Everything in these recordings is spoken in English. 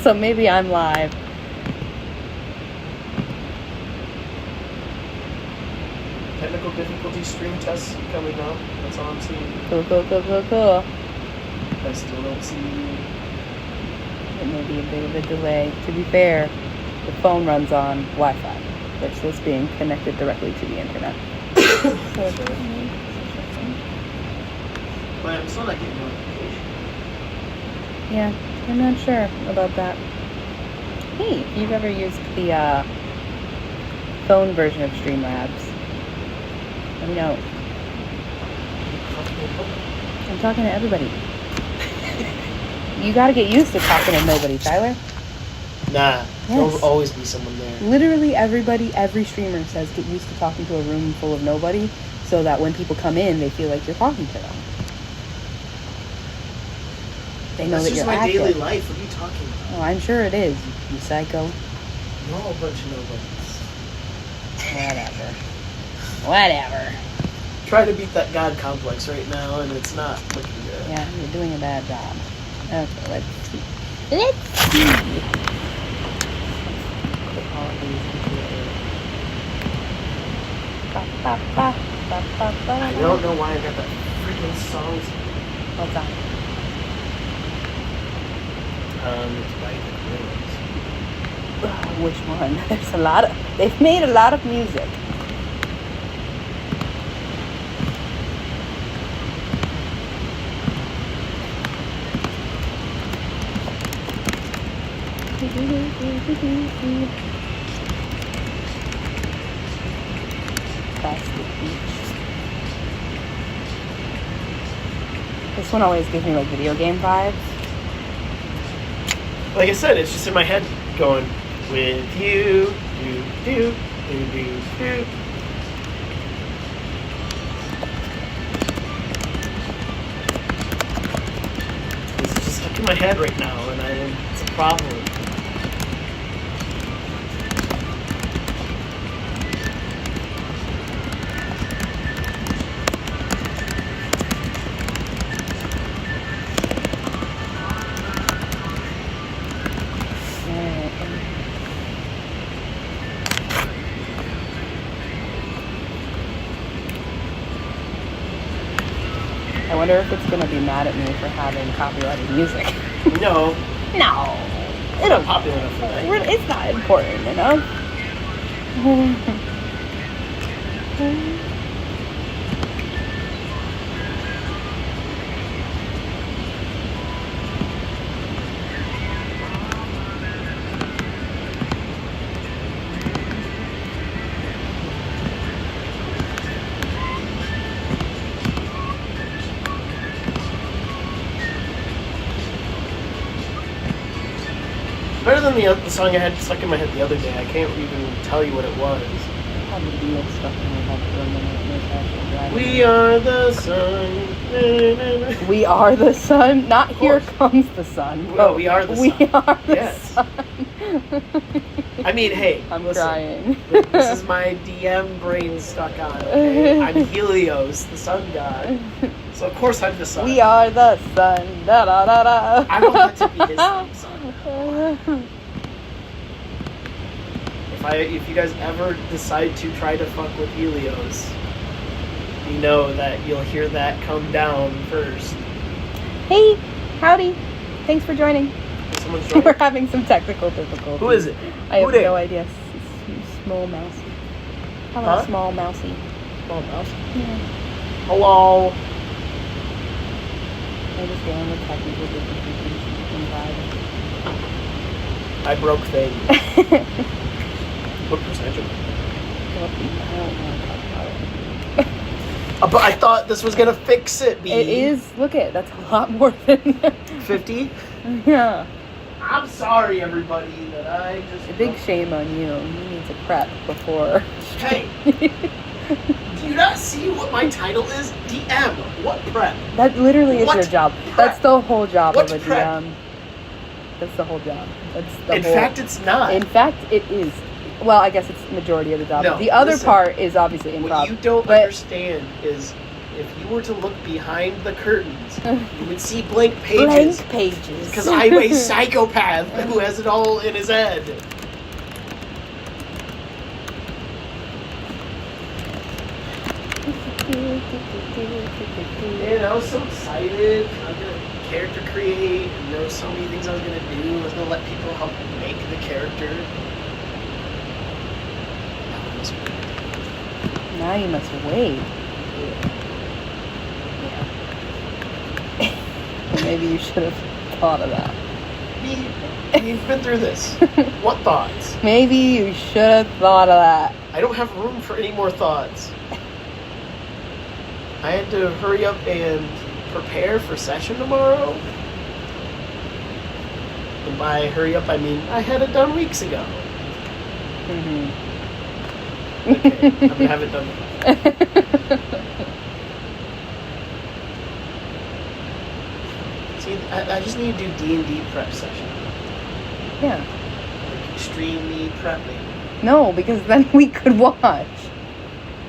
So maybe I'm live. Technical difficulty stream tests coming up. That's all I'm seeing. Cool. I still don't see. It may be a bit of a delay. To be fair, the phone runs on Wi-Fi, which is being connected directly to the internet. But I'm still not getting notification. Yeah, I'm not sure about that. Hey, if you've ever used the phone version of Streamlabs, let me know. I'm talking to everybody. You gotta get used to talking to nobody, Tyler. Nah, Yes. there'll always be someone there. Literally everybody, every streamer says get used to talking to a room full of nobody so that when people come in, they feel like you're talking to them. They know That's that just you're my active. daily life. What are you talking about? Oh, I'm sure it is, you psycho. You're all a bunch of nobodies. Whatever. Try to beat that God complex right now, and it's not looking good. Yeah, you're doing a bad job. Okay, let's see. Put all of these into I don't know why I got that freaking song. What's that? It's by the Gorillaz. Which one? There's a lot of... They've made a lot of music. That's the beach. This one always gives me like video game vibes. Like I said, it's just in my head going, with you, do. It's just stuck in my head right now, and it's a problem. I wonder if it's gonna be mad at me for having copyrighted music. No, No, it's not popular enough for that. it's not important enough. Better than the song I had stuck in my head the other day. I can't even tell you what it was. We are the sun. We are the sun. Not here comes the sun. Well, we are the sun. We are the Yes. sun. I mean, hey, I'm listen. crying. This is my DM brain stuck on. Okay? I'm Helios, the sun god. So of course I'm the sun. We are the sun. Da da da da. I want that to be his theme song. If you guys ever decide to try to fuck with Helios, you know that you'll hear that come down first. Hey, howdy. Thanks for joining. Someone's We're joining. having some technical difficulties. Who is it? I have Who dey? no idea. Small mousy. Hello, Huh? small mousy. Oh, mouse. Yeah. Hello. I'm just dealing with technical difficulties in driving. I broke things. What percentage of it? But I thought this was gonna fix it, B. It is. Look at that's a lot more than 50? Yeah. I'm sorry, everybody, that I just... A big shame on you. You need to prep before. Hey! Do you not see what my title is? DM. What prep? That literally is What your job. prep? That's the whole job What of a prep? DM. That's the whole job. That's the In whole. fact, it's not. In fact, it is. Well, I guess it's the majority of the job. No, The other listen. part is obviously improv. What you don't but understand is if you were to look behind the curtains, you would see blank pages. Blank pages. Because I'm a psychopath who has it all in his head. Man, I was so excited. I was going to character create, and there were so many things I was going to do. I was going to let people help me make the character. Now you must wait. Maybe you should have thought of that. You've been through this. What thoughts? Maybe you should have thought of that. I don't have room for any more thoughts. I had to hurry up and prepare for session tomorrow. And by hurry up, I mean I had it done weeks ago. Mm-hmm. Okay, I'm gonna have it done. See, I just need to do D&D prep session. Yeah. Like extremely prepping. No, because then we could watch.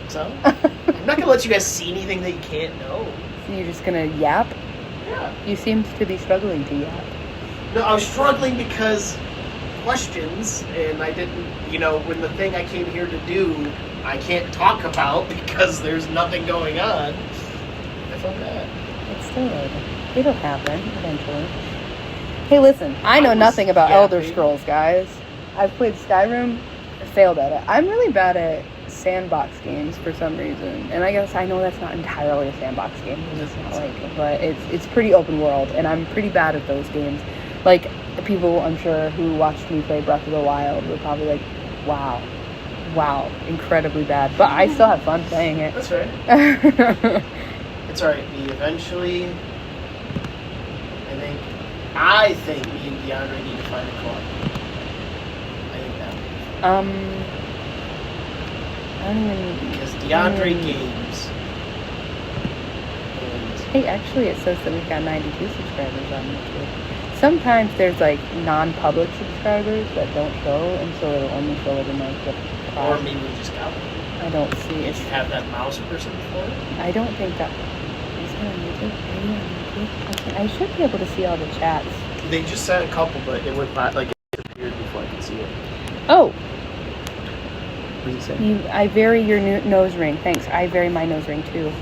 So? I'm not gonna let you guys see anything that you can't know. So you're just gonna yap? Yeah. You seemed to be struggling to yap. No, I was struggling because questions, and I didn't, when the thing I came here to do, I can't talk about because there's nothing going on. I felt bad. It's still over. It'll happen eventually. Hey, listen, I know nothing about Elder Scrolls, guys. I've played Skyrim, I failed at it. I'm really bad at sandbox games for some reason, and I guess I know that's not entirely a sandbox game. It's not but it's pretty open world, and I'm pretty bad at those games. Like, the people, I'm sure, who watched me play Breath of the Wild were probably like, wow, incredibly bad. But I still have fun playing it. That's right. It's alright. Eventually, I think me and DeAndre need to find a club. I think that would be fun. I don't even... Because DeAndre games. And Hey, actually, it says that we've got 92 subscribers on YouTube. Sometimes there's like non-public subscribers that don't show, and so it'll only show it in like the or maybe we just got one. I don't see Did it. you have that mouse person before? I don't think that is it on YouTube. Are you on YouTube? Okay, I should be able to see all the chats. They just sent a couple, but it went by, like, it appeared before I could see it. Oh, What did it say? I vary your nose ring. Thanks. I vary my nose ring too.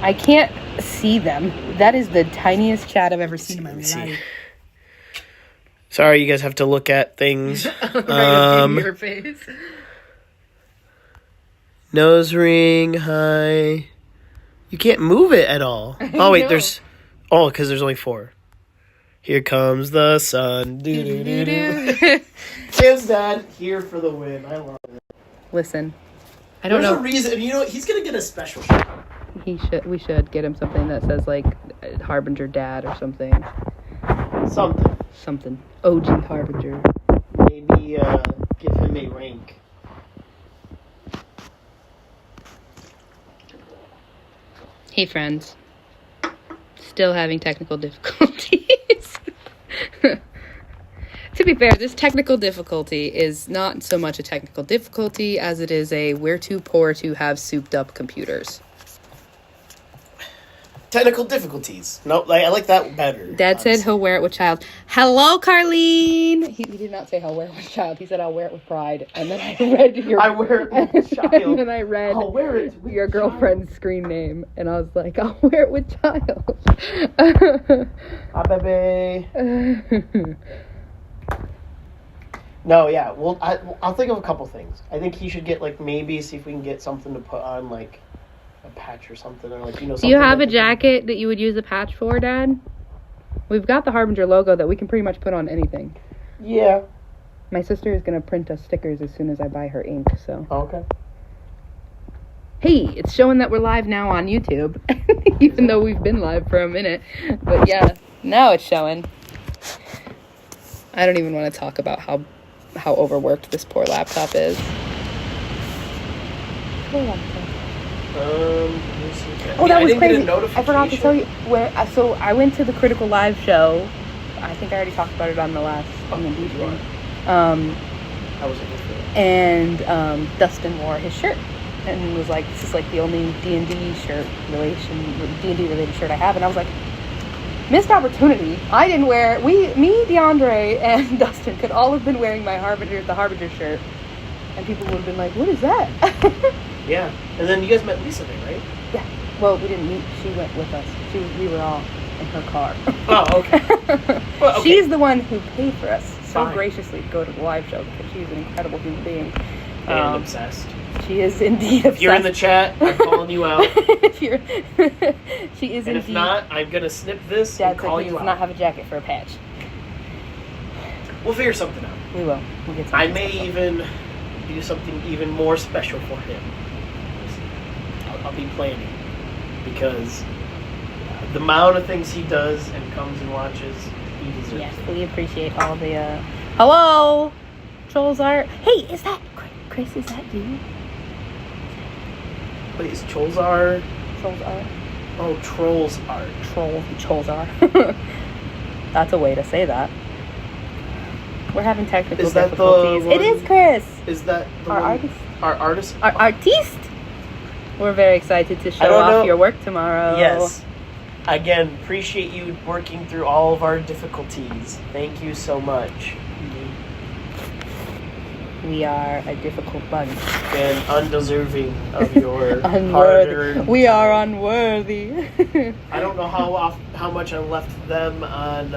I can't see them. That is the tiniest chat I've ever seen in my life. Sorry, you guys have to look at things. Your face. Nose ring, hi. You can't move it at all. Oh, wait, know. because there's only 4. Here comes the sun. Do-do-do-do. Tim's dad here for the win. I love it. Listen, I don't There's know. a reason. He's going to get a special shot. We should get him something that says like Harbinger Dad or something. Something. OG Harbinger. Maybe give him a rank. Hey friends. Still having technical difficulties. To be fair, this technical difficulty is not so much a technical difficulty as it is a we're too poor to have souped up computers. Technical difficulties. No, I like that better. Dad said he'll wear it with child. Hello, Carlene! He did not say he'll wear it with child. He said I'll wear it with pride. And then I read your... I wear it with child. And then I read I'll wear it with your girlfriend's screen name. And I was like, I'll wear it with child. Ah, baby. No, yeah. Well, I'll think of a couple things. I think he should get, like, maybe see if we can get something to put on, like, a patch or something, or like, Do you have a jacket that you would use a patch for, Dad? We've got the Harbinger logo that we can pretty much put on anything. Yeah. My sister is going to print us stickers as soon as I buy her ink, so. Okay. Hey, it's showing that we're live now on YouTube, even though we've been live for a minute. But yeah, now it's showing. I don't even want to talk about how overworked this poor laptop is. Poor laptop. Oh, that was crazy. I forgot to tell you so I went to the Critical Live show. I think I already talked about it on the last D&D thing. I was able to. And Dustin wore his shirt. and was like, "This is like the only D&D related shirt I have," and I was like, missed opportunity. I didn't wear. Me, DeAndre, and Dustin could all have been wearing the Harbinger shirt, and people would have been like, "What is that?" Yeah, and then you guys met Lisa there, right? Yeah. Well, we didn't meet. She went with us. We were all in her car. Oh, okay. Well, okay. She's the one who paid for us so Fine. graciously to go to the live show because she's an incredible human being. And obsessed. She is indeed obsessed. If you're in the chat, I'm calling you out. She is And indeed. if not, I'm gonna snip this Dad and said call he you does out. not have a jacket for a patch. We'll figure something out. We will. We'll get something. I may even do something even more special for him. I'll be planning, because the amount of things he does and comes and watches, he deserves. Yes, it. we appreciate all the. Hello, Trolls Art. Hey, is that Chris? Is that you? Wait, is Cholzar? Trolls Art. Oh, Trolls Art. Trolls Art. That's a way to say that. We're having technical Is that the difficulties. It one- is Chris, Is that the our one- artist. Our artist? Our artiste. We're very excited to I show don't off know- your work tomorrow. Yes. Again, appreciate you working through all of our difficulties. Thank you so much. We are a difficult bunch. And undeserving of your Unworthy. hard-earned We are time. unworthy. I don't know how much I left them on,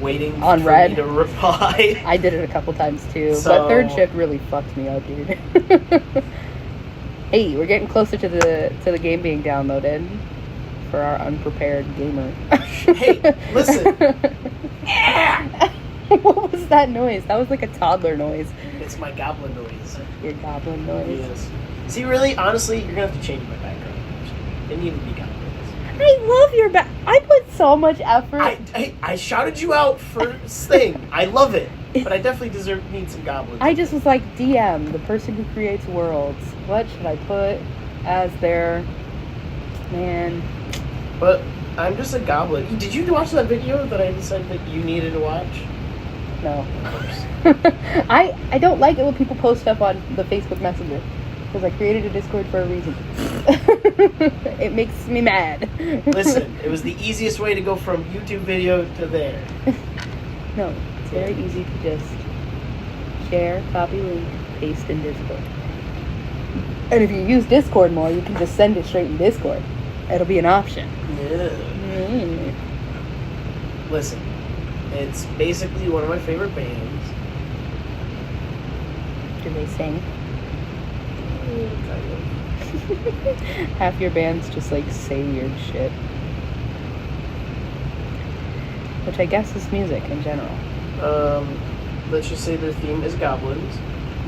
waiting On for red. me to reply. I did it a couple times too, So- but third shift really fucked me up, dude. Hey, we're getting closer to the game being downloaded for our unprepared gamer. Hey, listen. What was that noise? That was like a toddler noise. It's my goblin noise. Your goblin noise. Yes. See, really, honestly, you're gonna have to change my background. It needed to be goblins. I love your back. I put so much effort. I shouted you out first thing. I love it, but I definitely need some goblins. I just was like, DM, the person who creates worlds. What should I put as their man? But I'm just a goblin. Did you watch that video that I decided that you needed to watch? No. Of course. I don't like it when people post stuff on the Facebook Messenger because I created a Discord for a reason. It makes me mad. Listen, it was the easiest way to go from YouTube video to there. No, it's very easy to just share, copy link, paste in Discord. And if you use Discord more, you can just send it straight in Discord. It'll be an option. Yeah. Mm. Listen, it's basically one of my favorite bands. Do they sing? Kind of. Half your bands just like say weird shit. Which I guess is music in general. Let's just say their theme is goblins.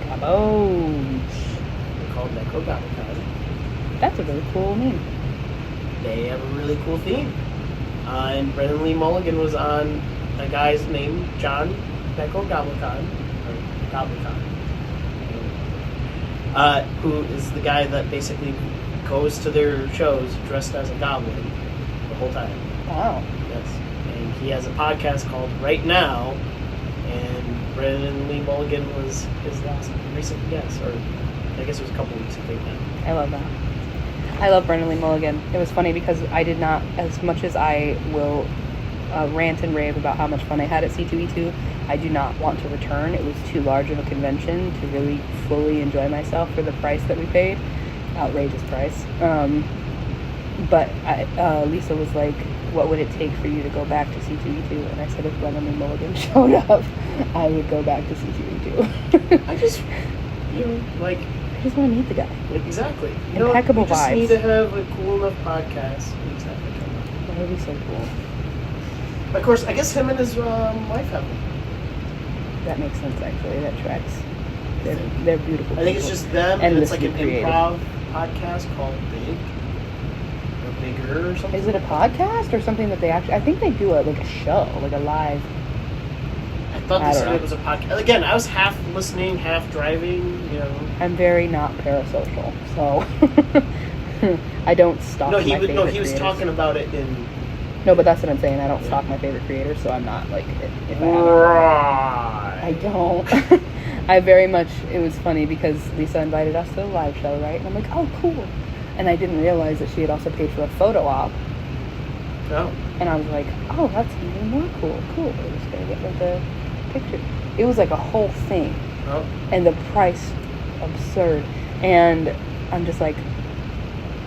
Gabos. They're called Necrogoblicon. That's a really cool name. They have a really cool theme. And Brendan Lee Mulligan was on a guy's named John Necrogoblicon, or Goblicon, who is the guy that basically goes to their shows dressed as a goblin the whole time. Wow. Yes. And he has a podcast called Right Now, and Brendan Lee Mulligan was his recent guest, or I guess it was a couple weeks ago now. I love that. I love Brendan Lee Mulligan. It was funny because I did not, as much as I will rant and rave about how much fun I had at C2E2, I do not want to return. It was too large of a convention to really fully enjoy myself for the price that we paid. Outrageous price. But Lisa was like, what would it take for you to go back to C2E2? And I said, if Brendan Lee Mulligan showed up, I would go back to C2E2. I just, like, I just want to meet the guy. exactly. Impeccable we just vibes. need to have a cool enough podcast. We just have to come up. That would be so cool. Of course, I guess him and his wife have one. That makes sense, actually. That tracks. They're beautiful. I think it's people. just them, and it's like an Endlessly creative. improv podcast called Big or Bigger or something. Is it a podcast or something that they actually? I think they do a show, like a live. I thought I they don't said know. it was a podcast. Again, I was half listening, half driving. I'm very not parasocial, so I don't stalk. No, my favorite he was creators. talking about it in. No, but that's what I'm saying. I don't stalk my favorite creators, so I'm not like if I haven't. Right. I don't. I very much, it was funny because Lisa invited us to the live show, right? And I'm like, oh, cool. And I didn't realize that she had also paid for a photo op. Oh. And I was like, oh, that's even more cool. Cool. We're just going to get like the picture. It was like a whole thing. Oh. And the price, absurd. And I'm just like,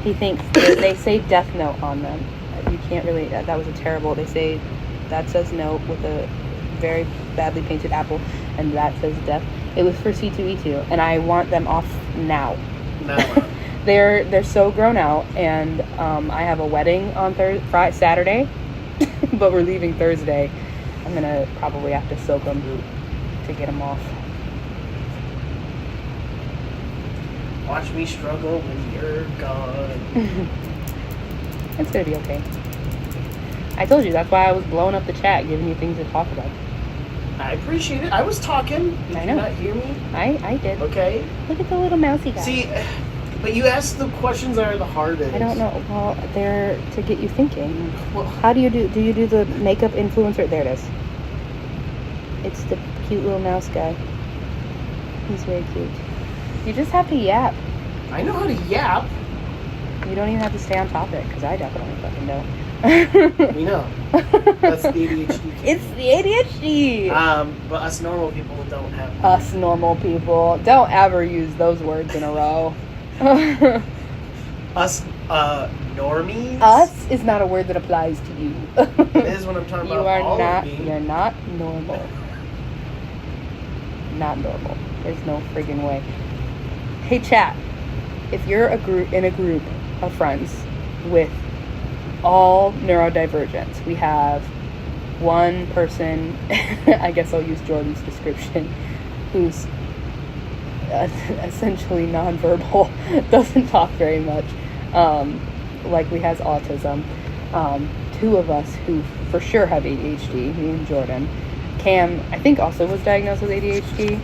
he thinks, they say Death Note on them. You can't really, that was a terrible, they say that says no with a very badly painted apple, and that says death. It was for C2E2, and I want them off now. No. They're so grown out, and I have a wedding on Saturday, but we're leaving Thursday. I'm gonna probably have to soak them to get them off. Watch me struggle when you're gone. It's gonna be okay. I told you, that's why I was blowing up the chat, giving you things to talk about. I appreciate it. I was talking. Did I know. you not hear me? I did. Okay. Look at the little mousy guy. See, but you asked the questions that are the hardest. I don't know. Well, they're to get you thinking. Well, How do you do the makeup influencer? There it is. It's the cute little mouse guy. He's very cute. You just have to yap. I know how to yap. You don't even have to stay on topic, because I definitely fucking don't. We know. That's the ADHD. It's the ADHD. But us normal people don't have. Us normal people. Don't ever use those words in a row. Us, normies? Us is not a word that applies to you. It is when I'm talking You about are all not, of me. you're not normal. Not normal. There's no friggin' way. Hey chat, if you're in a group of friends with all neurodivergents, we have one person, I guess I'll use Jordan's description, who's essentially nonverbal, doesn't talk very much, likely has autism. Two of us who for sure have ADHD, me and Jordan. Cam, I think, also was diagnosed with ADHD.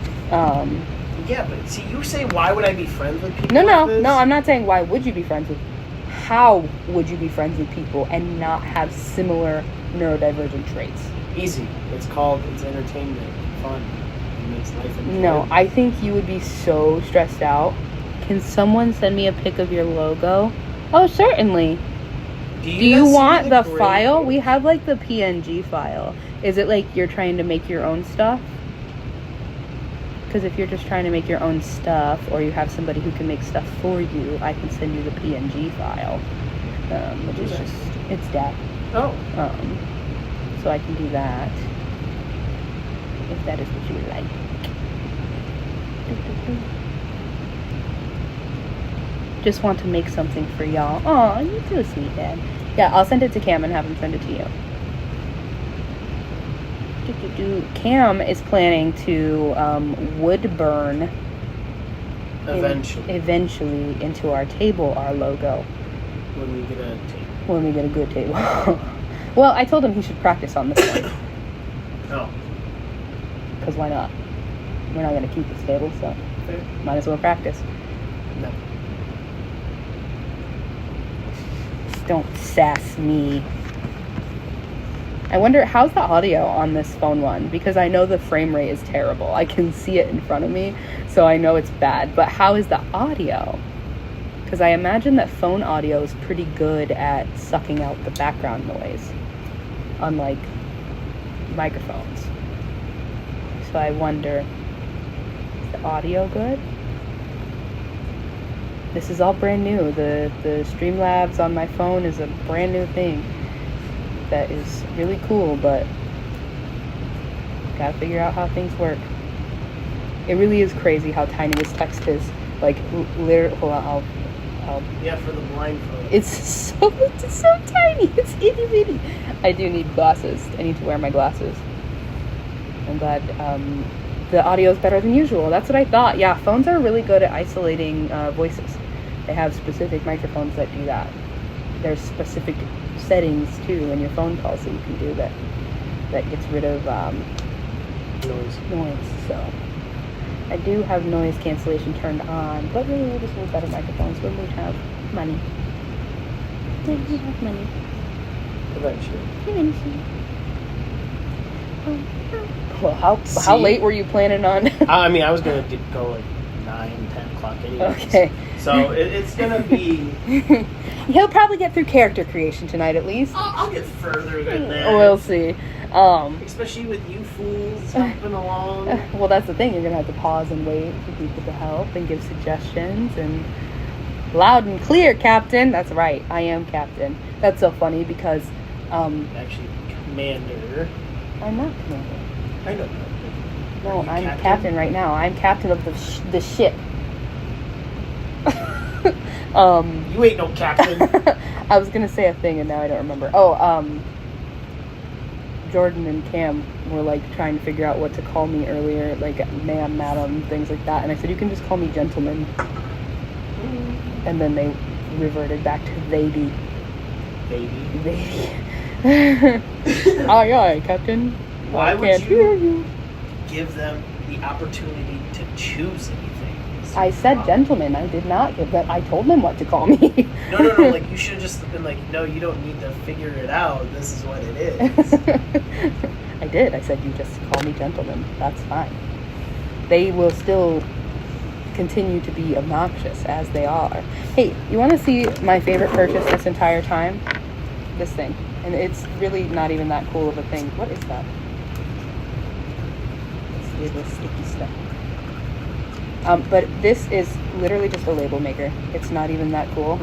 Yeah, but see, you say, why would I be friends with people No, like this? I'm not saying why would you be friends with. How would you be friends with people and not have similar neurodivergent traits? Easy. It's entertainment, fun. It makes life enjoyable. No, I think you would be so stressed out. Can someone send me a pic of your logo? Oh, certainly. Do you want the file? We have like the PNG file. Is it like you're trying to make your own stuff? Because if you're just trying to make your own stuff, or you have somebody who can make stuff for you, I can send you the PNG file, which is just, it's DAT. Oh. So I can do that, if that is what you would like. Just want to make something for y'all. Aw, you're so sweet, Dad. Yeah, I'll send it to Cam and have him send it to you. Cam is planning to wood burn eventually into our table our logo. When we get a table. When we get a good table. Well, I told him he should practice on this one. Oh. Because why not? We're not going to keep this table, so Fair. might as well practice. No. Don't sass me. I wonder, how's the audio on this phone one? Because I know the frame rate is terrible. I can see it in front of me, so I know it's bad. But how is the audio? Because I imagine that phone audio is pretty good at sucking out the background noise, unlike microphones. So I wonder, is the audio good? This is all brand new. The Streamlabs on my phone is a brand new thing. That is really cool, but gotta figure out how things work. It really is crazy how tiny this text is. Like, literally, hold on, I'll Yeah, for the blind folks. it's so tiny. It's itty bitty. I do need glasses. I need to wear my glasses. I'm glad the audio is better than usual. That's what I thought. Yeah, phones are really good at isolating voices. They have specific microphones that do that. There's specific settings too in your phone call, so you can do that gets rid of noise. So I do have noise cancellation turned on, but really we just need better microphones when we have money. When we have money. Eventually. Well, how See? late were you planning on? I mean, I was going to go like 9, 10 o'clock anyways. Okay. So it's going to be... He'll probably get through character creation tonight at least. I'll get further than that. We'll see. Especially with you fools helping along. Well, that's the thing. You're going to have to pause and wait for people to help and give suggestions. And loud and clear, Captain. That's right. I am Captain. That's so funny because... Actually, Commander. I'm not Commander. I know. No, I'm captain right now. I'm captain of the ship. You ain't no captain. I was gonna say a thing and now I don't remember. Oh, Jordan and Cam were like trying to figure out what to call me earlier, like ma'am, madam, things like that. And I said, you can just call me gentleman. And then they reverted back to baby. Baby. Aye, aye, Captain. Why I would can't hear you. Give them the opportunity to choose anything? I said gentleman. I did not give that. I told them what to call me. No. Like, you should have just been like, no, you don't need to figure it out. This is what it is. I did. I said, you just call me gentleman. That's fine. They will still continue to be obnoxious as they are. Hey, you want to see my favorite purchase this entire time? This thing. And it's really not even that cool of a thing. What is that? It's little sticky stuff. But this is literally just a label maker. It's not even that cool.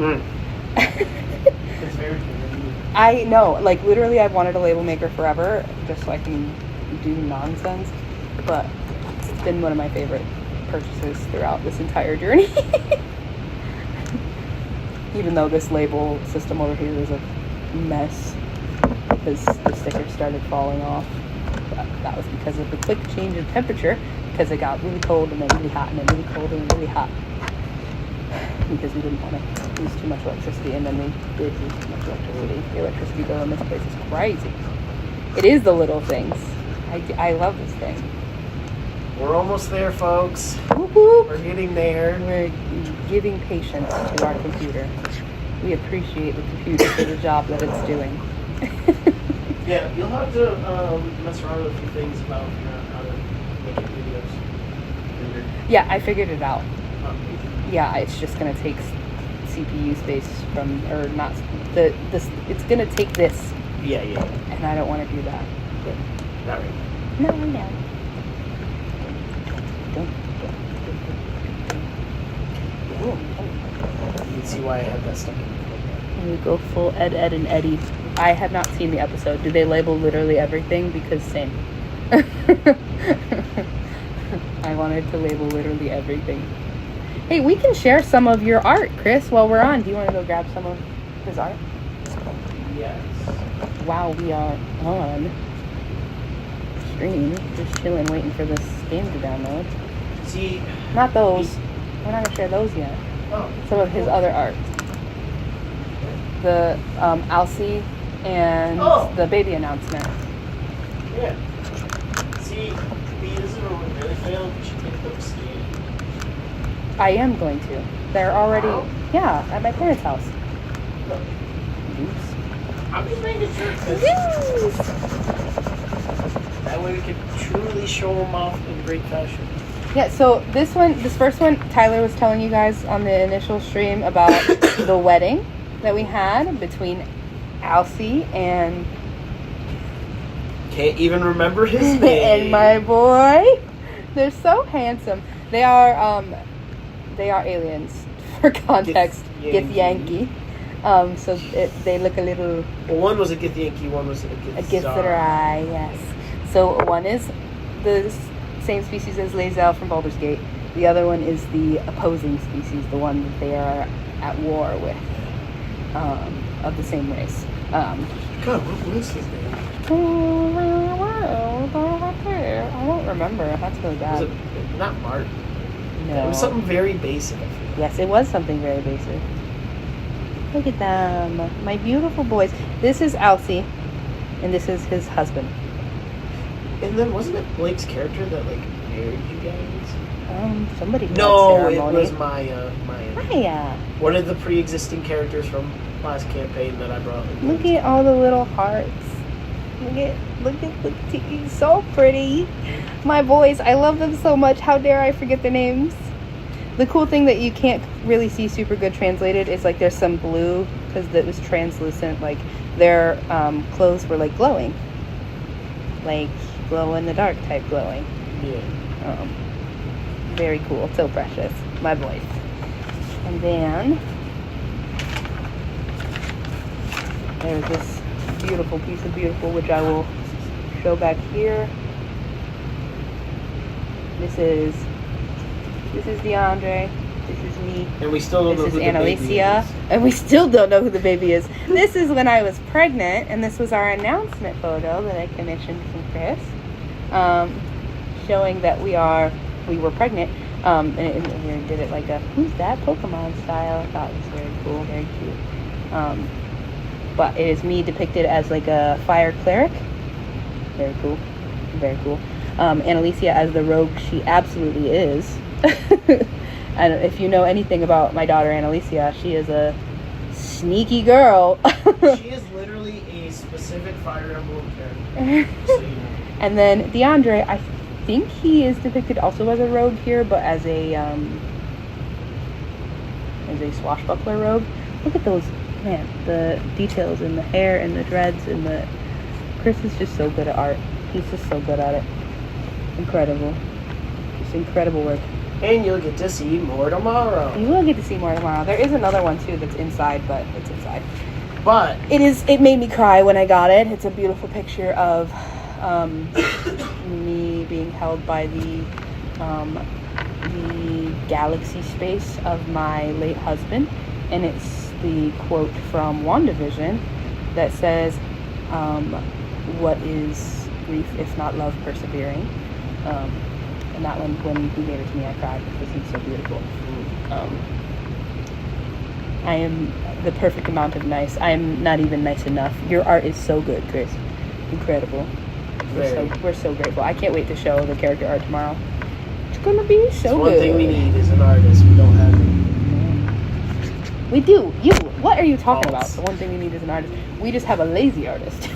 It's very convenient. I know, like literally I've wanted a label maker forever just so I can do nonsense. But it's been one of my favorite purchases throughout this entire journey. Even though this label system over here is a mess because the stickers started falling off. That was because of the quick change in temperature, because it got really cold and then really hot and then really cold and then really hot, because we didn't want to use too much electricity, and then we did use too much electricity. The electricity bill in this place is crazy. It is the little things. I love this thing. We're almost there, folks. Whoop, whoop. We're getting there. We're giving patience to our computer. We appreciate the computer for the job that it's doing. Yeah, you'll have to mess around with a few things about how to make your videos. Yeah, I figured it out. Oh, Yeah, it's just gonna take CPU space from, or not, this. It's gonna take this, yeah. and I don't want to do that. Not right. No. You can see why I have that stuck in. We go full Ed, and Eddie. I have not seen the episode. Do they label literally everything? Because same. I wanted to label literally everything. Hey, we can share some of your art, Chris, while we're on. Do you want to go grab some of his art? Yes. Wow, we are on stream. Just chilling, waiting for this game to download. See. Not those. We're not going to share those yet. Oh. Some of his other art. The Alcy and the baby announcement. Yeah. See, these are really failed. You should take them stand. I am going to. They're already, yeah, at my parents' house. I'm just making sure. That way we can truly show them off in great fashion. Yeah, so this first one, Tyler was telling you guys on the initial stream about the wedding that we had between Alcy and... Can't even remember his name. and my boy. They're so handsome. They are aliens. For context, Githyanki. So they look a little... Well, one was a Githyanki, one was a Githzerai, yes. So one is the same species as Lae'zel from Baldur's Gate. The other one is the opposing species, the one that they are at war with, of the same race. God, what was his name? I don't remember. That's really bad. Was it not Martin? No. It was something very basic, I feel. Yes, it was something very basic. Look at them. My beautiful boys. This is Alcy, and this is his husband. And then wasn't it Blake's character that, like, married you guys? Somebody had No, ceremony. it was Maya. Maya. One of the pre-existing characters from last campaign that I brought. Look at all the little hearts. Look at he's so pretty. My boys, I love them so much. How dare I forget their names? The cool thing that you can't really see super good translated is like there's some blue because it was translucent. Like their clothes were like glowing, like glow in the dark type glowing. Yeah. Very cool. So precious. My boys. And then there's this beautiful piece of beautiful, which I will show back here. This is DeAndre. This is me. And we still don't know This who is the baby Annalicia. is. And we still don't know who the baby is. This is when I was pregnant, and this was our announcement photo that I commissioned from Chris, showing that we were pregnant. And we did it like a who's that Pokemon style. I thought it was very cool, very cute. But it is me depicted as like a fire cleric. Very cool, very cool. Annalicia as the rogue she absolutely is. And if you know anything about my daughter Annalicia, she is a sneaky girl. She is literally a specific Fire Emblem character. So you know. And then DeAndre, I think he is depicted also as a rogue here, but as a swashbuckler rogue. Look at those, man, the details in the hair and the dreads and the... Chris is just so good at art. He's just so good at it. Incredible. Just incredible work. And you'll get to see more tomorrow. You will get to see more tomorrow. There is another one too that's inside, but it's inside. But It made me cry when I got it. It's a beautiful picture of me being held by the galaxy space of my late husband, and it's the quote from WandaVision that says, "What is grief if not love persevering?" And that one, when he gave it to me, I cried because he's so beautiful. I am the perfect amount of nice. I am not even nice enough. Your art is so good, Chris. Incredible. We're so grateful. I can't wait to show the character art tomorrow. It's gonna be so one good. thing we need is an artist. We don't have it. We do. What are you talking False. about? The one thing we need is an artist. We just have a lazy artist.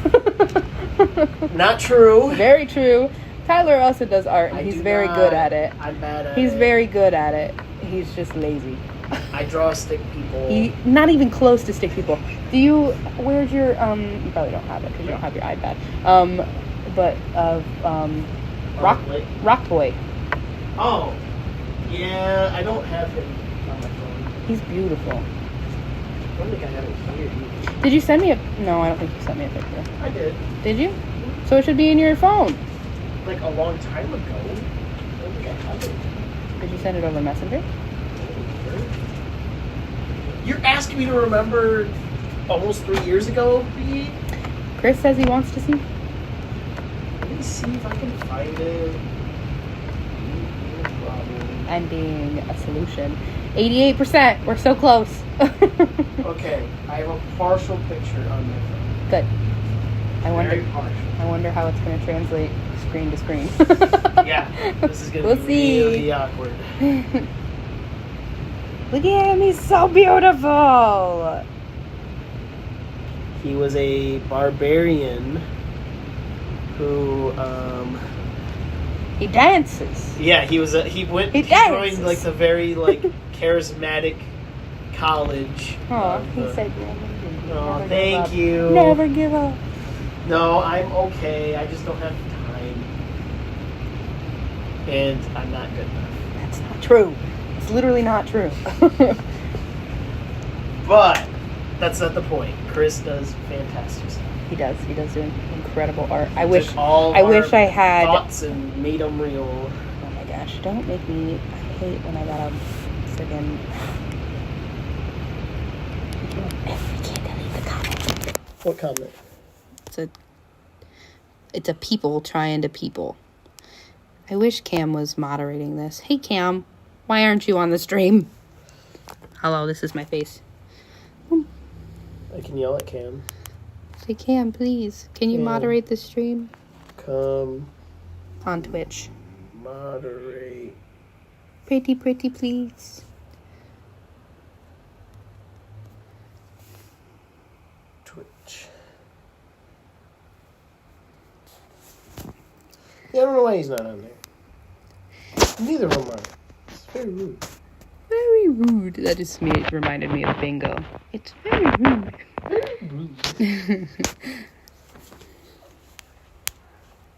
Not true. Very true. Tyler also does art, and I he's do very not. good at it. I'm bad at it. He's very good at it. He's just lazy. I draw stick people. Not even close to stick people. Where's your, you probably don't have it because you don't have your iPad. But Rock Boy. Oh. Yeah, I don't have him on my phone. He's beautiful. I don't think I have it here either. Did you send me no, I don't think you sent me a picture. I did. Did you? So it should be in your phone. Like a long time ago. I don't think I have it. Did you send it over Messenger? You're asking me to remember almost 3 years ago, B? Chris says he wants to see. Let me see if I can find it. No problem. I'm being a solution. 88%. We're so close. Okay, I have a partial picture on my phone. Good. Very partial. I wonder how it's going to translate screen to screen. Yeah, this is going to We'll be see. really awkward. Look at him. He's so beautiful. He was a barbarian who, He dances. yeah, he dances. joined like the very like charismatic college. Oh, of he the- said, Oh, never thank give up. you. Never give up. No, I'm okay. I just don't have time. And I'm not good enough. That's not true. It's literally not true. But that's not the point. Chris does fantastic stuff. He does do incredible art. I Took wish all I of wish our I had. thoughts and made them real. Oh my gosh! Don't make me. I hate when I gotta friggin'. We can't delete the comment. What comment? It's a people trying to people. I wish Cam was moderating this. Hey Cam, why aren't you on the stream? Hello, this is my face. I can yell at Cam. Say Cam, please. Can you Cam. moderate the stream? Come On Twitch. moderate. Pretty, please. Twitch. Yeah, I don't know why he's not on there. Neither of them are. It's very rude. Very rude. That just reminded me of Bingo. It's very rude. Very rude.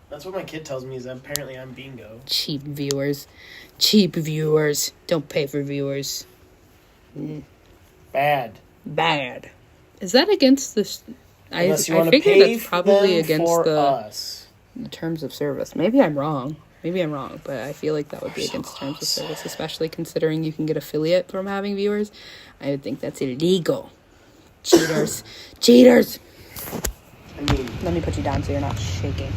That's what my kid tells me, is that apparently I'm Bingo. Cheap viewers. Cheap viewers. Don't pay for viewers. Bad. Bad. Is that against the... Unless you I want to figure pay that's probably them against for the us. terms of service. Maybe I'm wrong, but I feel like that would be We're so against terms of close. service, especially considering you can get affiliate from having viewers. I would think that's illegal. Cheaters. Cheaters! I mean, Let me put you down so you're not shaking.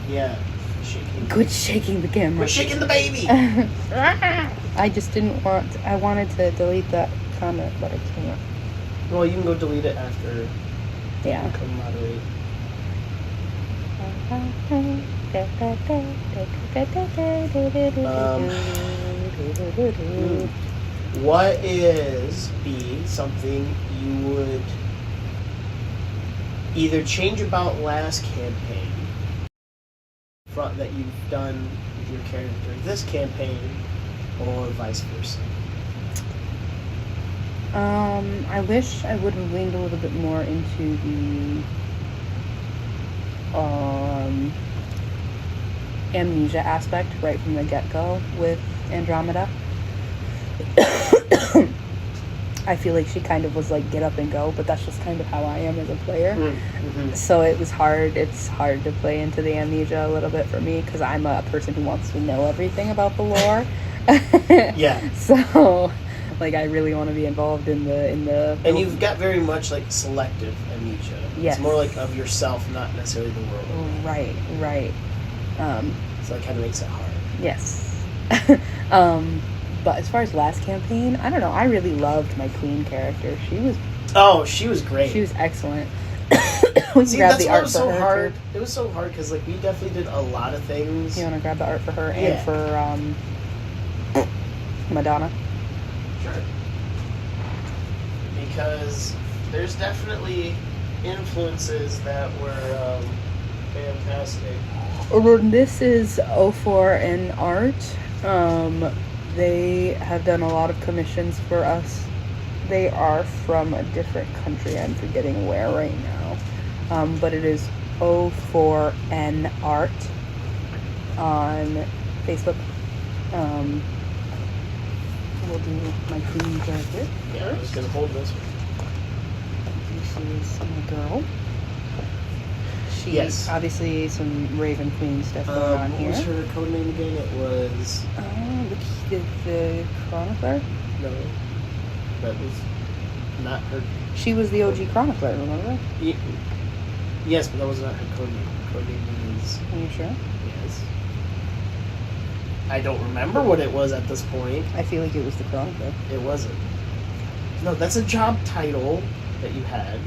yeah. Shaking. Quit shaking the camera. We're shaking the baby! I just didn't want... I wanted to delete that comment, but I can't. Well, you can go delete it after Yeah. you come moderate. What is, B, something you would either change about last campaign that you've done with your character this campaign, or vice versa? I wish I would have leaned a little bit more into the amnesia aspect right from the get-go with Andromeda. I feel like she kind of was like get up and go, but that's just kind of how I am as a player. Mm-hmm. So it's hard to play into the amnesia a little bit for me, because I'm a person who wants to know everything about the lore. Yeah. So like I really want to be involved in the And you've got very much like selective amnesia. Yes. It's more like of yourself, not necessarily the world. right. So that kind of makes it hard. Yes. But as far as last campaign, I don't know. I really loved my queen character. She was great. She was excellent. We See, grabbed that's the why art it was for so her. hard. too. It was so hard because like we definitely did a lot of things. You want to grab the art for her Yeah. and for Madonna? Sure. Because there's definitely influences that were fantastic. This is 04 and art. They have done a lot of commissions for us. They are from a different country. I'm forgetting where right now. But it is 04N Art on Facebook. We'll do my queen character. Yeah, I was gonna hold this one. This is my girl. She Yes. obviously some Raven Queen stuff going on What here. was her code name again? It was The chronicler. no, that was not her. She was the OG chronicler, remember? Yes, but that was not her code name. Her code name is Are you sure? yes. I don't remember what it was at this point. I feel like it was the chronicler. It wasn't. No, that's a job title that you had,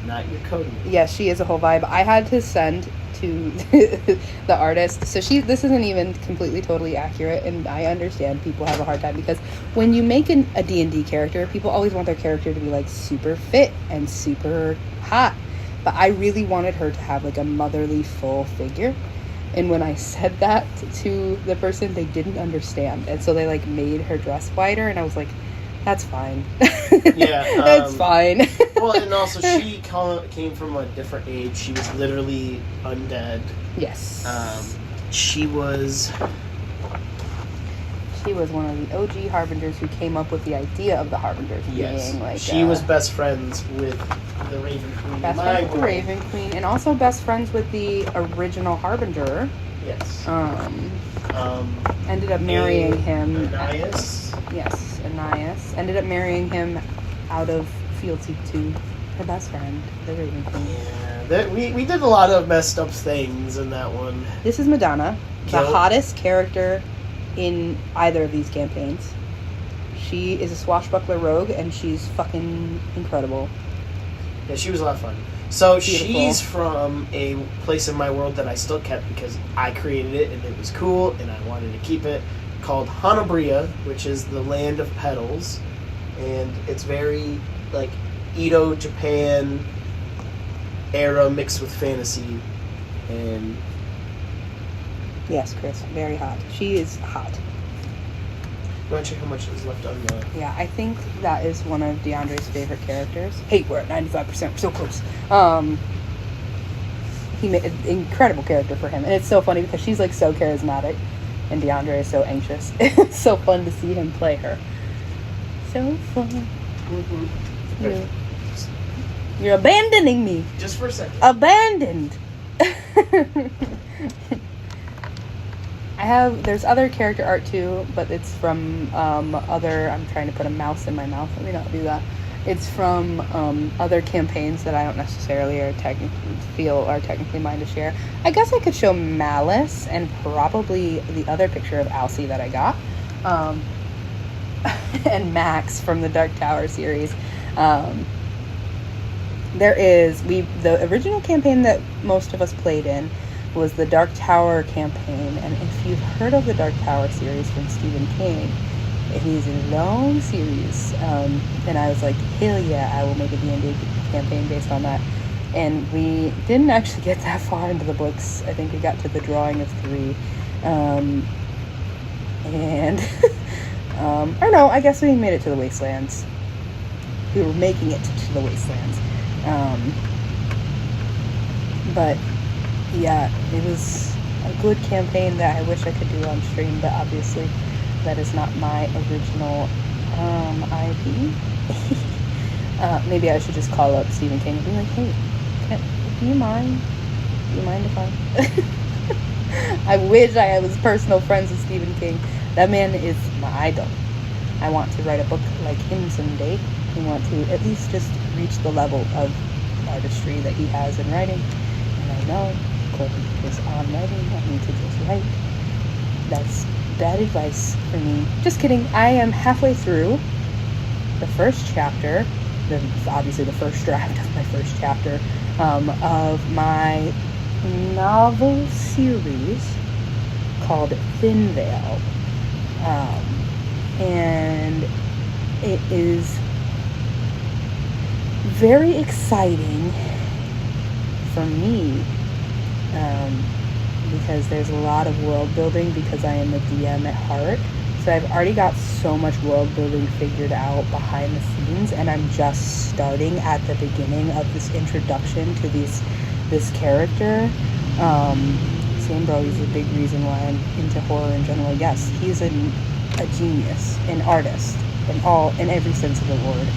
not your code name. Yes, she is a whole vibe. I had to send to the artist. So this isn't even completely totally accurate, and I understand people have a hard time because when you make a D&D character, people always want their character to be like super fit and super hot. But I really wanted her to have like a motherly full figure. And when I said that to the person, they didn't understand. And so they like made her dress wider, and I was like, that's fine. Yeah, that's fine. Well, and also she came from a different age. She was literally undead. Yes. She was one of the OG Harbingers who came up with the idea of the Harbingers being like... she was best friends with the Raven Queen. best friends with the Raven Queen, and also best friends with the original Harbinger. Yes. Ended up marrying him... Ananias. Yes, Ananias. Ended up marrying him out of fealty to her best friend, the Raven Queen. Yeah, we did a lot of messed up things in that one. This is Madonna, the Guilt. hottest character in either of these campaigns. She is a swashbuckler rogue, and she's fucking incredible. Yeah, she was a lot of fun. So Beautiful. she's from a place in my world that I still kept because I created it and it was cool and I wanted to keep it, called Hanabria, which is the land of petals. And it's very like Edo, Japan era mixed with fantasy. And Yes, Chris, very hot. She is hot. You want to check how much is left on the... Yeah, I think that is one of DeAndre's favorite characters. Hey, we're at 95%. We're so close. He made an incredible character for him. And it's so funny because she's like so charismatic and DeAndre is so anxious. It's so fun to see him play her. So fun. Mm-hmm. You're abandoning me. Just for a second. Abandoned. There's other character art too, but it's from I'm trying to put a mouse in my mouth. Let me not do that. It's from other campaigns that I don't necessarily feel are technically mine to share. I guess I could show Malice and probably the other picture of Alcee that I got. And Max from the Dark Tower series. The original campaign that most of us played in was the Dark Tower campaign, and if you've heard of the Dark Tower series from Stephen King, it is a long series, and I was like, hell yeah, I will make a D&D campaign based on that. And we didn't actually get that far into the books. I think we got to the drawing of 3, and or no, I guess we made it to the Wastelands. We were making it to the Wastelands, but yeah, it was a good campaign that I wish I could do on stream, but obviously that is not my original IP. Maybe I should just call up Stephen King and be like, hey, do you mind if I wish I was personal friends with Stephen King. That man is my idol. I want to write a book like him someday. I want to at least just reach the level of artistry that he has in writing. And I know, according to his on writing, I need to just write. That's bad advice for me. Just kidding. I am halfway through the first chapter, obviously the first draft of my first chapter, of my novel series called Thin Veil. And it is very exciting for me, because there's a lot of world building, because I am a DM at heart. So I've already got so much world building figured out behind the scenes, and I'm just starting at the beginning of this introduction to this character. Sam Bro is a big reason why I'm into horror in general. Yes, he's a genius, an artist, in every sense of the word.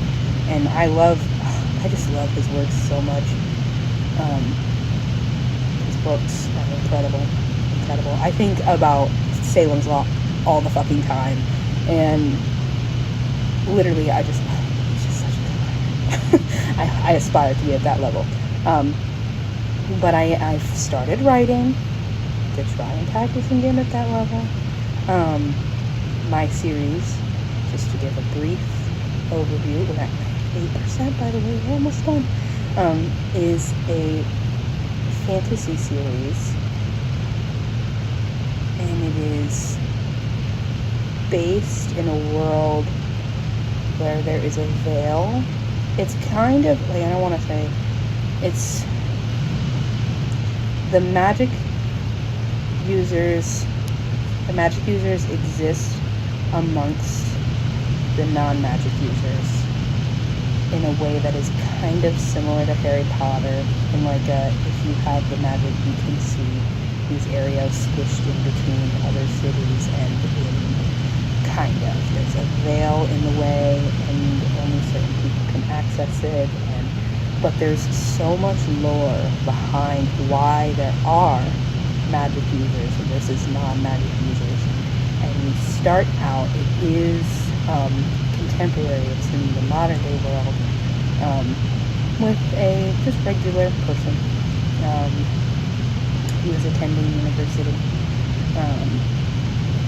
And I just love his work so much. His books are incredible. I think about Salem's Lot all the fucking time, and literally he's just such a good writer. I aspire to be at that level. But I've started writing to try and practice and get at that level. My series, just to give a brief overview, we're at 8% by the way, we're almost done, is a fantasy series, and it is based in a world where there is a veil. It's kind of like, I don't want to say, it's the magic users exist amongst the non-magic users in a way that is kind of similar to Harry Potter, in like if you have the magic, you can see these areas squished in between other cities, and there's a veil in the way, and only certain people can access it, but there's so much lore behind why there are magic users versus non-magic users. And we start out, it is contemporary, it's in the modern day world, with a just regular person who is attending university,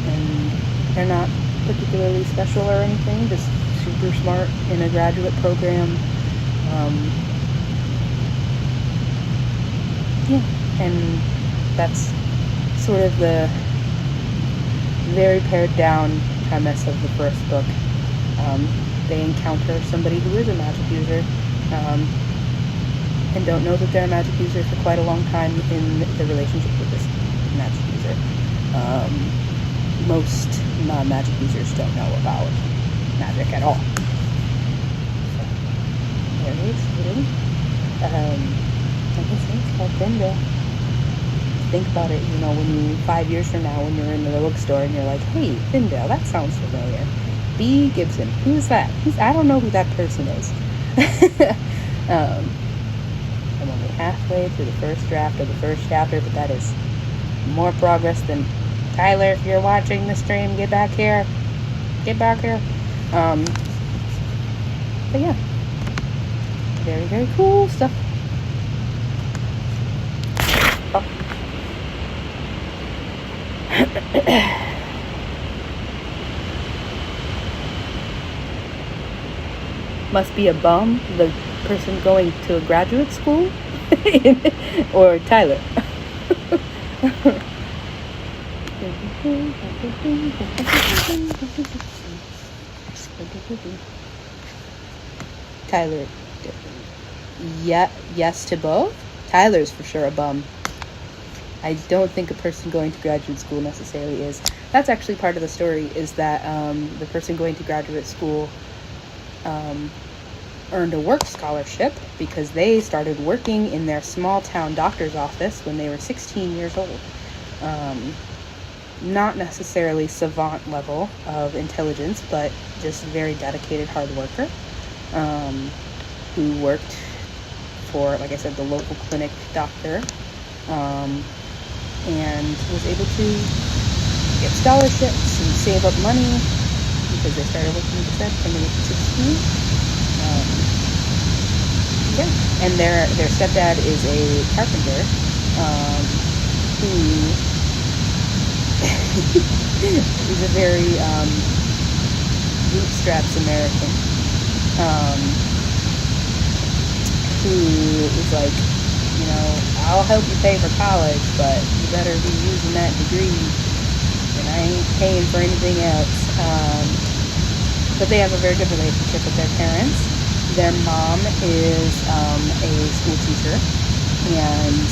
and they're not particularly special or anything, just super smart in a graduate program. And that's sort of the very pared down premise of the first book. They encounter somebody who is a magic user, and don't know that they're a magic user for quite a long time in the relationship with this magic user. most non-magic users don't know about magic at all. So, very exciting. Like I said, it's called Bingo. Think about it, you know, when you, 5 years from now, when you're in the bookstore and you're like, hey, Findale, that sounds familiar. B. Gibson, who's that? I don't know who that person is. I'm only halfway through the first draft of the first chapter, but that is more progress than Tyler. If you're watching the stream, get back here. But yeah, very, very cool stuff. Oh. Must be a bum, the person going to a graduate school, or Tyler. Tyler, yeah, yes to both. Tyler's for sure a bum. I don't think a person going to graduate school necessarily is. That's actually part of the story, is that the person going to graduate school earned a work scholarship because they started working in their small town doctor's office when they were 16 years old. Not necessarily savant level of intelligence, but just very dedicated hard worker who worked for, like I said, the local clinic doctor, and was able to get scholarships and save up money because they started working, like I said, from the age of 16. Yeah, and their stepdad is a carpenter who is a very bootstraps American who is like, you know, I'll help you pay for college, but you better be using that degree, and I ain't paying for anything else. But they have a very good relationship with their parents. Their mom is a school teacher and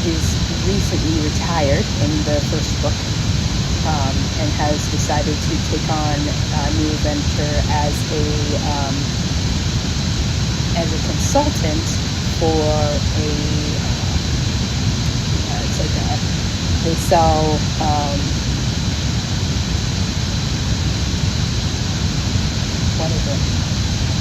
is recently retired in the first book, and has decided to take on a new venture as a consultant for it's like they sell what is it?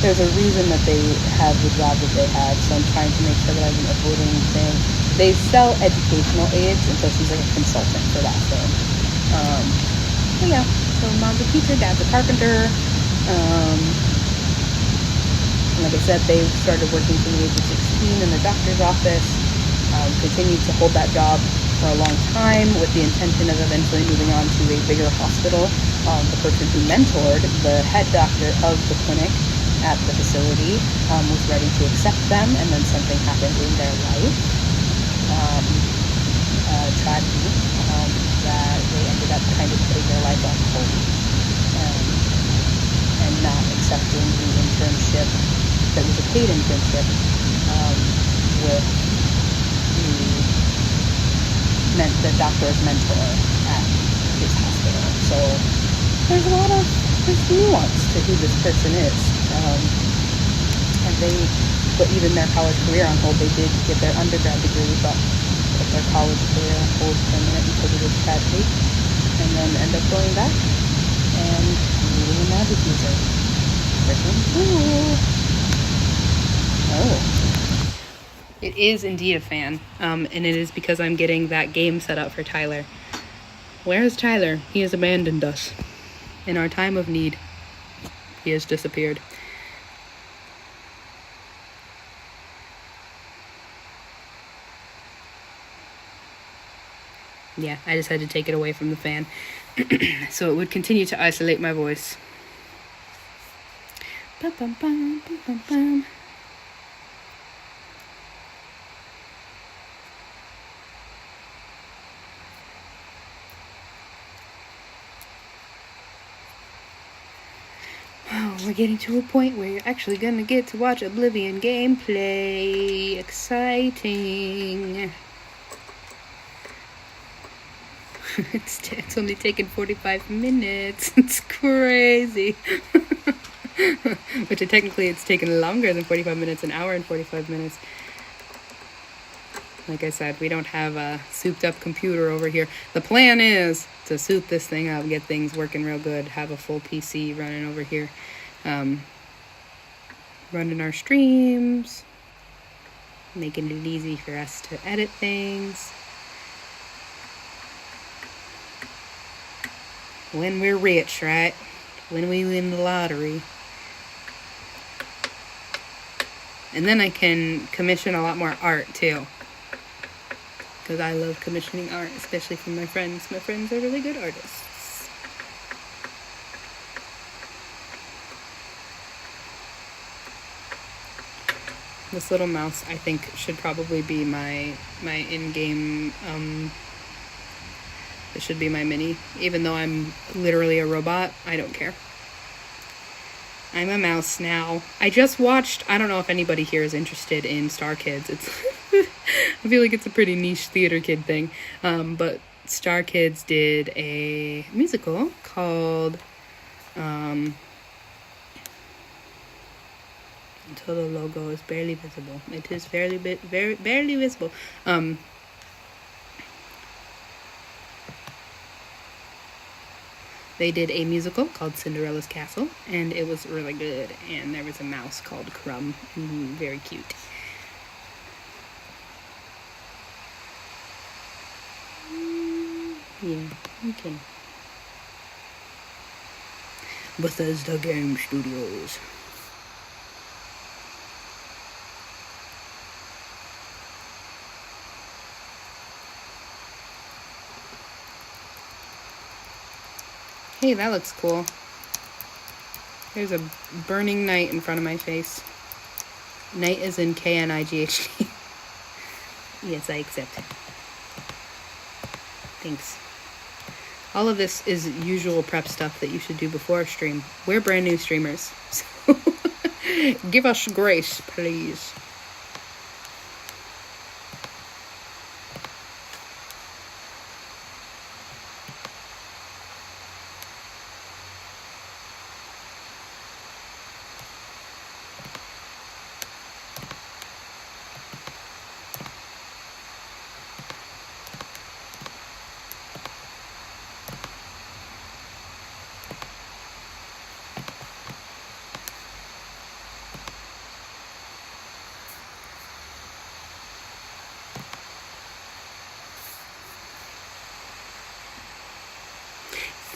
There's a reason that they have the job that they have, so I'm trying to make sure that I'm avoiding anything. They sell educational aids, and so she's like a consultant for that firm. But yeah, so mom's a teacher, dad's a carpenter. Like I said, they started working from the age of 16 in the doctor's office, continued to hold that job for a long time with the intention of eventually moving on to a bigger hospital. The person who mentored the head doctor of the clinic at the facility was ready to accept them, and then something happened in their life, tragedy, that they ended up kind of putting their life on hold and not accepting the internship that was a paid internship with the doctor's mentor at his hospital. So there's nuance to who this person is. And they put even their college career on hold. They did get their undergrad degree, but put their college career on hold for a minute because of this tragedy, and then end up going back and being a magic user. Freaking cool. Oh. It is indeed a fan, and it is because I'm getting that game set up for Tyler. Where is Tyler? He has abandoned us. In our time of need, he has disappeared. Yeah, I just had to take it away from the fan so it would continue to isolate my voice. Bum, bum, bum, bum, bum, bum. We're getting to a point where you're actually gonna get to watch Oblivion gameplay. Exciting. It's only taken 45 minutes. It's crazy. Which technically it's taken longer than 45 minutes, an hour and 45 minutes. Like I said, we don't have a souped up computer over here. The plan is to soup this thing up, get things working real good, have a full PC running over here. Running our streams, making it easy for us to edit things. When we're rich, right? When we win the lottery. And then I can commission a lot more art too. Because I love commissioning art, especially from my friends. My friends are really good artists. This little mouse, I think, should probably be my in-game, it should be my mini. Even though I'm literally a robot, I don't care. I'm a mouse now. I just watched, I don't know if anybody here is interested in Star Kids. It's I feel like it's a pretty niche theater kid thing. But Star Kids did a musical called until the logo is barely visible. It is very barely visible. They did a musical called Cinderella's Castle, and it was really good. And there was a mouse called Crumb, and very cute. Yeah, okay. Bethesda Game Studios. Hey, that looks cool. There's a burning night in front of my face. Night is in K-N-I-G-H-T. Yes, I accept. Thanks. All of this is usual prep stuff that you should do before a stream. We're brand new streamers. So give us grace, please.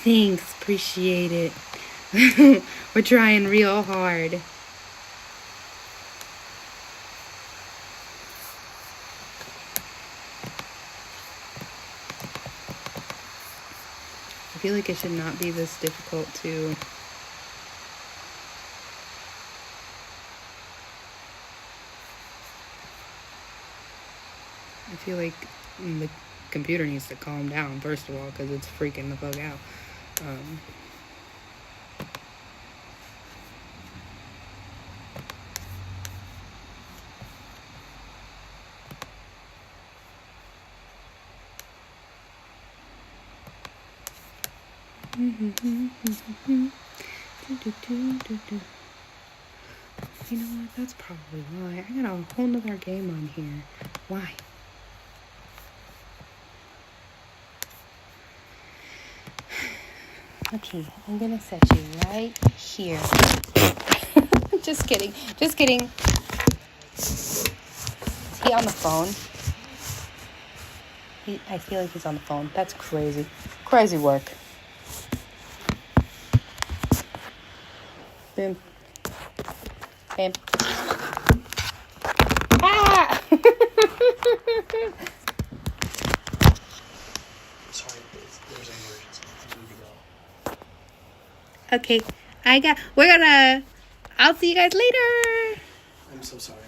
Thanks, appreciate it. We're trying real hard. I feel like it should not be this difficult to I feel like the computer needs to calm down, first of all, because it's freaking the fuck out. You know what? That's probably why. I got a whole nother game on here. Why? Okay, I'm gonna set you right here. Just kidding. Just kidding. Is he on the phone? I feel like he's on the phone. That's crazy. Crazy work. Boom. Bam. Ah! Sorry, there's an emergency. I need to go. Okay, I'll see you guys later. I'm so sorry.